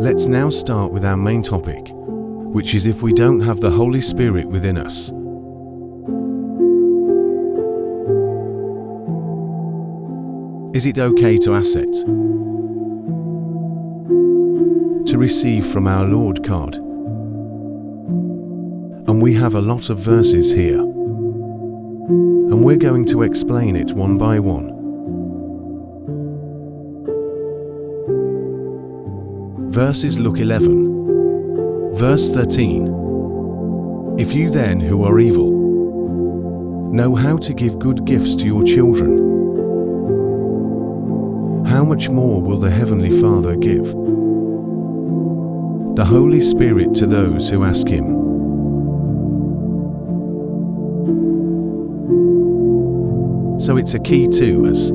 Let's now start with our main topic, which is if we don't have the Holy Spirit within us. Is it okay to ask it? To receive from our Lord card? And we have a lot of verses here, and we're going to explain it one by one. Verses Luke 11, verse 13. If you then, who are evil, know how to give good gifts to your children, how much more will the Heavenly Father give the Holy Spirit to those who ask Him? So it's a key to us.